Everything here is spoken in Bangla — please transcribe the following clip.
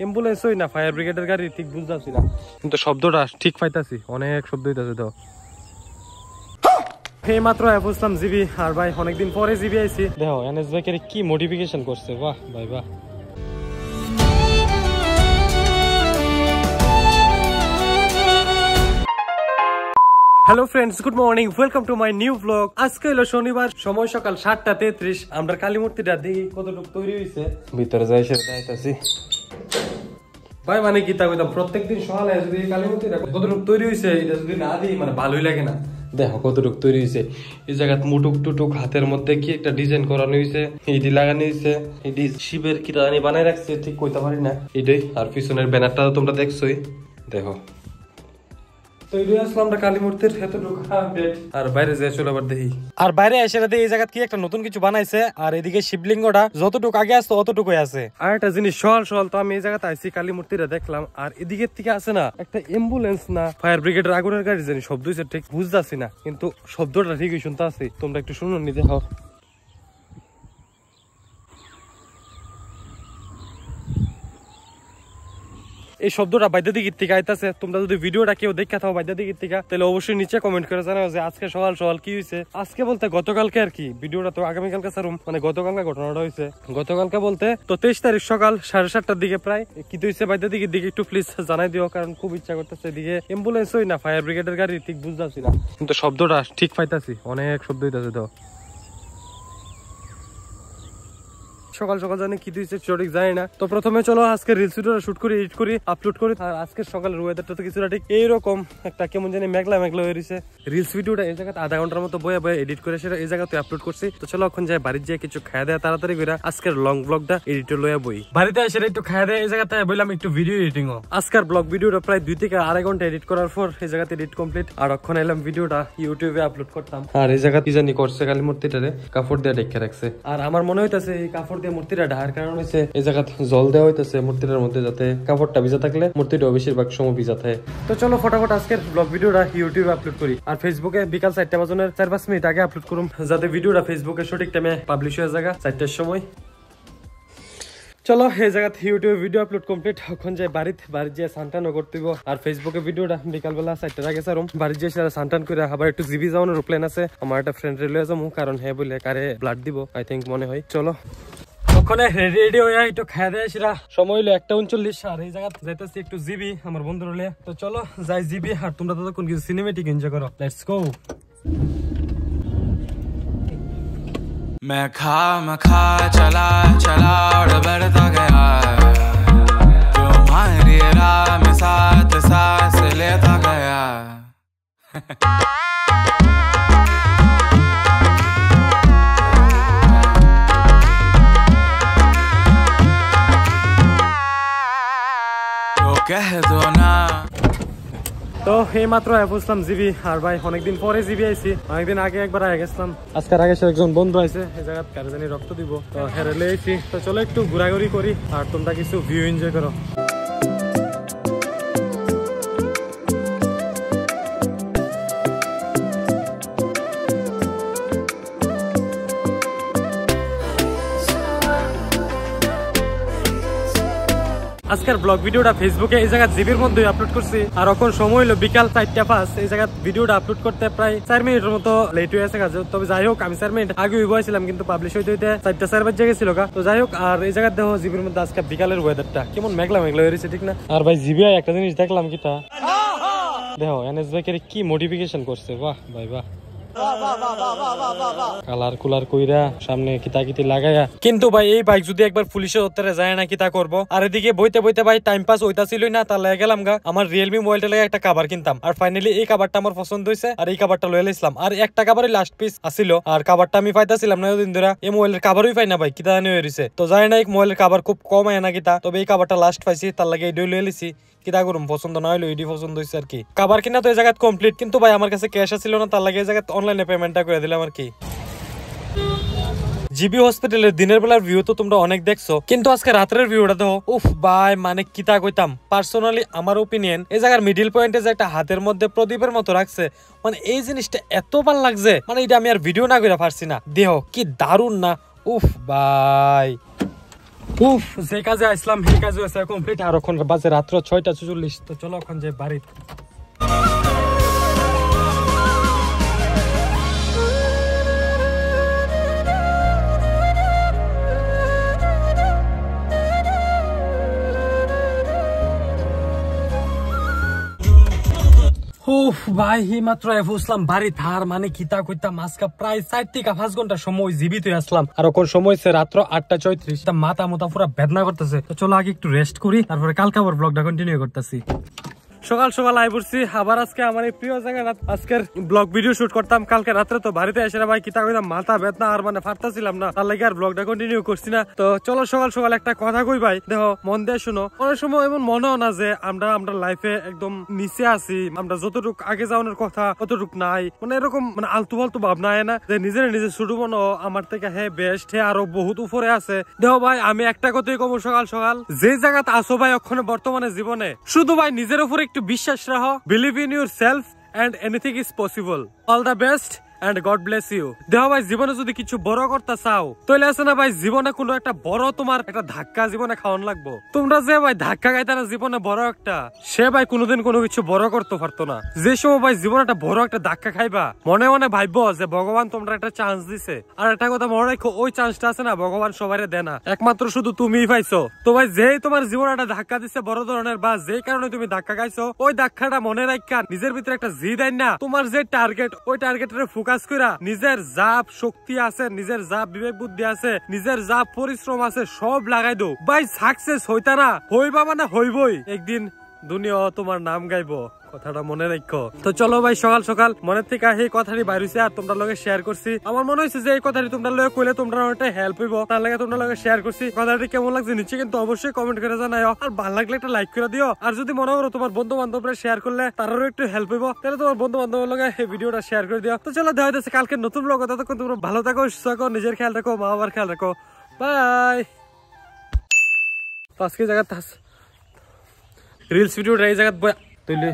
অ্যাম্বুলেন্স হই না ফায়ার ব্রিগেডের গাড়ি ঠিক বুঝতেছি না, কিন্তু শব্দটা ঠিক পাইতাছি, অনেক শব্দ হইতাছে। তো এই মাত্র বুঝলাম জিবি, আর ভাই অনেকদিন পরে জিবি আইছি। দেখো এনএস বাইকের কি মডিফিকেশন করছে, বাহ ভাই বাহ। Hello friends, good morning, welcome to my new blog. আজকে হলো শনিবার, সময় সকাল 7:33। আমরা কালী মূর্তিটা দেখি কতটুকু তৈরি হয়েছে, ভিতরে যাই সেটা দেখাইতাছি। ভাই মানে কি তা কইতাম, প্রত্যেকদিন সকালে যদি কালী মূর্তিটা কতটুকু তৈরি হয়েছে এটা যদি না দিই মানে ভালোই লাগে না। দেখো কতটুকু তৈরি হয়েছে, এই জায়গায় মুটুক টুটুক হাতের মধ্যে কি একটা ডিজাইন করানো হয়েছে, এইটি লাগানো হয়েছে, এইটি শিবের কি জানি বানাই রাখছে, ঠিক কইতে পারি না এটাই। আর পিছনের ব্যানারটা তোমরা দেখছোই, দেখো। আর বাইরে যাই চলো আবার দেখি। আর বাইরে এসে এই জায়গা কি একটা নতুন কিছু বানাইছে, আর এদিকে শিবলিঙ্গটা যতটুকু আগে আসতো অতটুকুই আছে। আর একটা জিনিস সহল সহল, তো আমি এই জায়গাতে আইসি কালী মূর্তিটা দেখলাম, আর এদিকের থেকে আছে না একটা অ্যাম্বুলেন্স না ফায়ার ব্রিগেডের আগুনের গাড়ি জানি শব্দ হয়েছে, ঠিক বুঝতেছি না, কিন্তু শব্দটা ঠিকই শুনতে আছি। তোমরা একটু শুনো নি, দেখো। এই শব্দটা বাইদ্য দিকের থেকে আইতাছে। তোমরা যদি ভিডিওটা কেউ দেখা থাও বাইদ্য দিকের থেকে, তাহলে অবশ্যই নিচে কমেন্ট করে জানাও যে আজকে সকাল সকাল কি হয়েছে। আজকে বলতে গতকালকে আর কি, ভিডিওটা তো আগামীকালকে ছাড়ুম, মানে গতকালকে ঘটনাটা হয়েছে। গতকালকে বলতে তো 23 তারিখ সকাল 7:30টার দিকে প্রায় কি হয়েছে বাইদ্য দিকের দিকে একটু প্লিজ জানাই দিও, কারণ খুব ইচ্ছা করতেছে। এদিকে অ্যাম্বুলেন্স হই না ফায়ার ব্রিগেডের গাড়ি ঠিক বুঝতেছি না, কিন্তু শব্দটা ঠিক পাইতাছি, অনেক শব্দ হইতাছে। তো সকাল সকাল জানি কি দিয়েছে সঠিক জানি না। তো প্রথমে চলো আজকে রিলস ভিডিওটা শুট করি, এডিট করি, আপলোড করি। আর আজকের সকালের ওয়েদারটা তো কিছুটা ঠিক এইরকম একটা কেমন জানি মেঘলা মেঘলা হয়ে রয়েছে। রিলস ভিডিওটা এই জায়গাতে আধা ঘন্টার মতো বয়ে বয়ে এডিট করে সেটা এই জায়গাতে আপলোড করছি। তো চলো এখন যাই বাড়িতে যাই কিছু খাওয়া দেয় তাড়াতাড়ি করে, আজকের লং ব্লগটা এডিট লইয়া বই। বাড়িতে এসে একটু খাওয়া দেয় এই জায়গাতে বললাম একটু ভিডিও এডিটিং ও। আজকের ব্লগ ভিডিওটা প্রায় 2 থেকে আড়াই ঘন্টা এডিট করার পর এই জায়গাতে এডিট কমপ্লিট। আর এখন এলাম ভিডিওটা ইউটিউবে আপলোড করতাম। আর এই জায়গা কি জানি করছে কালী মূর্তিটারে কাপড় দিয়ে ঢেকে রাখছে। আর আমার মনে হইতাছে এই কাপড় দিয়ে মূর্তিটা ঢাকার কারণ হইছে এই জায়গা জল দেওয়া হইতাছে মূর্তিটার মধ্যে, যাতে কাপড়টা ভিজা থাকলে মূর্তিটা বেশিরভাগ সময় ভিজা থাকে। তো চলো ফটাফট আজকের ব্লগ ভিডিওটা ইউটিউবে আপলোড করি। আর ফেসবুকে বিকাল 4টা বাজনের 4-5 মিনিট আগে আপলোড করুম, যাতে ভিডিওটা ফেসবুকে সঠিক টাইমে পাবলিশ হয়ে যায় 4টার সময়। চলো এই জায়গাতে ইউটিউবে ভিডিও আপলোড কমপ্লিট। এখন যাই বাড়িতে যেয়ে সানটানও করতে হইব। আর ফেসবুকে ভিডিওটা বিকালবেলা 4টার আগে ছাড়ুম। বাড়িতে যেয়ে সানটান করে আবার একটু জিবি যাওয়ানোর প্ল্যান আছে। আমার একটা ফ্রেন্ড লয়ে যাবো, কারণ হ্যাঁ বলে কারে ব্লাড দিব আই থিঙ্ক মনে হয়। চলো ওখানে রেডি হয়ে একটু খাওয়া দেয় সেটা সময় হলো 1:39। আর এই জায়গা যাইতেছি একটু জিবি আমার বন্ধুর হলে। তো চলো যাই জিবি, আর তোমরা ততক্ষণ কিছু সিনেমেটিক এনজয় করো। Let's go. मैं खा चला चला और बढ़ता गया, तुम्हारी राह में साथ सांस लेता गया। तो कह दो ना। তো এই মাত্র বুঝলাম জিবি, আর ভাই অনেকদিন পরে জিবি আইছি। অনেকদিন আগে একবার আগে গেছিলাম, আজকের আগে সে একজন বন্ধু আছে এই জায়গা কারে জানি রক্ত দিব, তো হেরে আইছি। তো চলো একটু ঘোরাঘুরি করি আর তোমরা কিছু ভিউ এনজয় করো। আজকের ব্লগ ভিডিওটা ফেসবুকে এই জায়গা জিবির মধ্যে আপলোড করছি। আর এখন সময় হলো বিকাল 4:05। এই জায়গা ভিডিওটা আপলোড করতে প্রায় 4 মিনিটের মতো লেট হয়ে আছে কাজে। তবে যাই হোক আমি 4 মিনিট আগে বসেছিলাম, কিন্তু পাবলিশ হইতে 4টা 4 বাজে গেছিল। তো যাই হোক, আর এই জায়গা দেখো জিবির মধ্যে আজকে বিকালের ওয়েদারটা কেমন মেঘলা মেঘলা হয়েছে, ঠিক না? আর ভাই জিবি একটা জিনিস দেখলাম, কিটা দেখো এনএস বাইকের কি মডিফিকেশন করছে, বাহ ভাই বাহ। কালার কুলার কইরা সামনে কিতাকিতি লাগাইয়া, কিন্তু ভাই এই বাইক যদি একবার পুলিশের উত্তরে যায় না কিতা করবো। আর এদিকে বইতে বইতে ভাই টাইম পাস হইতাছিলই না, তার লেগে গেলাম গা আমার রিয়েলমি মোবাইলটা লেগে একটা কাভার কিনতাম। আর ফাইনালি এই কাভারটা আমার পছন্দ হয়েছে, আর এই কাভারটা লয়ে লাইছিলাম। আর একটা কাভারই লাস্ট পিস আসিল, আর কাভারটা আমি পাইতাছিলাম না দিন ধরে। এই মোবাইলের কাভারই পাই না ভাই, কিতা জানি হয়েছে। তো জানি না এই মোবাইলের কাভার খুব কম হয় না কিতা, তবে এই কাভারটা লাস্ট পাইছি, তার লাগে এটাই লয়ে লিছি। কিতা করুম, পছন্দ না হইলো এটি পছন্দ হয়েছে আর কি। কাভার কিনা তো এই জায়গায় কমপ্লিট, কিন্তু ভাই আমার কাছে ক্যাশ ছিল না, তার লাগে এই জায়গায় অনলাইনে পেমেন্টটা করে দিলাম আর কি। জিবি হসপিটালের দিনের বেলার ভিউ তো তোমরা অনেক দেখছো, কিন্তু আজকে রাতের ভিউটা দেখো, উফ ভাই মানে কিতা কইতাম। পার্সোনালি আমার ওপিনিয়ন এই জায়গার মিডিল পয়েন্টে যে একটা হাতের মধ্যে প্রদীপের মতো রাখছে, মানে এই জিনিসটা এত ভালো লাগছে, মানে এটা আমি আর ভিডিও না করে পারছি না। দেহ কি দারুণ না, উফ ভাই। উফ, যে কাজে আসলাম সেই কাজে আছে কমপ্লিট। আর এখন বাজে রাত্র 6:44। তো চলো এখন যে বাড়ি। উফ ভাই, এই মাত্র আসলাম বাড়ি। থার মানে কিতা কইতা মাসকা প্রায় 4 থেকে 5 ঘন্টা সময় জীবিত আসলাম। আর এখন সময় হচ্ছে রাত্র 8:34। মাথা মোটা পুরো বেদনা করতেছে। তো চলো আগে একটু রেস্ট করি, তারপরে কালকে আবার ব্লগটা কন্টিনিউ করতেছি। সকাল সকাল আই পড়ছি আবার আজকে আমার এই প্রিয় জায়গায় আজকের ব্লগ ভিডিও শুট করতাম। কালকে রাত্রে তো বাড়িতে এসে ভাই কিতা কইতাম মাথা বেদনা আর মানে ফাটতাছিলাম না, তার লাগে আর ব্লগটা কন্টিনিউ করছি না। তো চলো সকাল সকাল একটা কথা কই ভাই, দেখো মন দিয়ে শুনো। অনেক সময় এমন মনেও না যে আমরা লাইফে একদম নিচে আছি, আমরা যতটুকু আগে যাওয়ানোর কথা ততটুকু নাই, মানে এরকম মানে আলতু ফালতু ভাবনা হয় না যে নিজের নিজে ছোট মনো আমার থেকে হে বেস্ট, হে আরো বহুত উপরে আছে। দেখো ভাই, আমি একটা কথাই কব সকাল সকাল, যে জায়গাতে আসো ভাই ওখানে বর্তমানে জীবনে শুধু ভাই নিজের উপরে একটু বিশ্বাস রাখো, believe in your self and anything is possible. All the best and God bless you. দেখো ভাই, জীবনে যদি কিছু বড় করতে চাও তাহলে আছে না ভাই, জীবনে কোনো একটা বড় তোমার একটা ধাক্কা জীবনে খাওয়ান লাগবো। তোমরা যে ভাই ধাক্কা খাইতে না জীবনে বড় একটা, সে ভাই কোনোদিন কোনো কিছু বড় করতে পারতো না। যে সময় ভাই জীবনে একটা বড় একটা ধাক্কা খাইবা, মনে মনে ভাববো যে ভগবান তোমরা একটা চান্স দিছে। আর একটা কথা মনে রাখো, ওই চান্সটা আছে না ভগবান সবাই দেয় না, একমাত্র শুধু তুমিই পাইছো। তো ভাই যেই তোমার জীবনে একটা ধাক্কা দিচ্ছে বড় ধরনের, বা যেই কারণে তুমি ধাক্কা খাইছো, ওই ধাক্কাটা মনে রাখা নিজের ভিতরে একটা জিদ আইন না, তোমার যে টার্গেট ওই টার্গেটের ফোকাস কইরা নিজের জাপ শক্তি আছে, নিজের জাপ বিবেক বুদ্ধি আছে, নিজের জাপ পরিশ্রম আছে, সব লাগাই দো ভাই। সাকসেস হইতা না হইবা মানে হইবই, একদিন দুনিয়া তোমার নাম গাইবো, কথাটা মনে রাখো। তো চলো ভাই, সকাল সকাল মনের থেকে এই কথাটি বাইরেছে আর তোমরা লগে শেয়ার করছি। আমার মনে হয়েছে যে এই কথাটি তোমরা লগে কইলে তোমরা অনেকটা হেল্প হইব, তার লাগে তোমরা লগে শেয়ার করছি। কথাটি কেমন লাগছে নিচে কিন্তু অবশ্যই কমেন্ট করে জানাও, আর ভালো লাগলে একটা লাইক করে দিও। আর যদি মনে করো তোমার বন্ধু বান্ধবরা শেয়ার করলে তারও একটু হেল্প হইব, তাহলে তোমার বন্ধু বান্ধবের লগে এই ভিডিওটা শেয়ার করে দিও। তো চলো দেখা যাচ্ছে কালকে নতুন ব্লগ। ততক্ষণ তোমরা ভালো থাকো, সুস্থ থাকো, নিজের খেয়াল রাখো, মা বাবার খেয়াল রাখো। বাই। তো আজকে জায়গা রিলস ভিডিওটা এই জায়গা তৈরি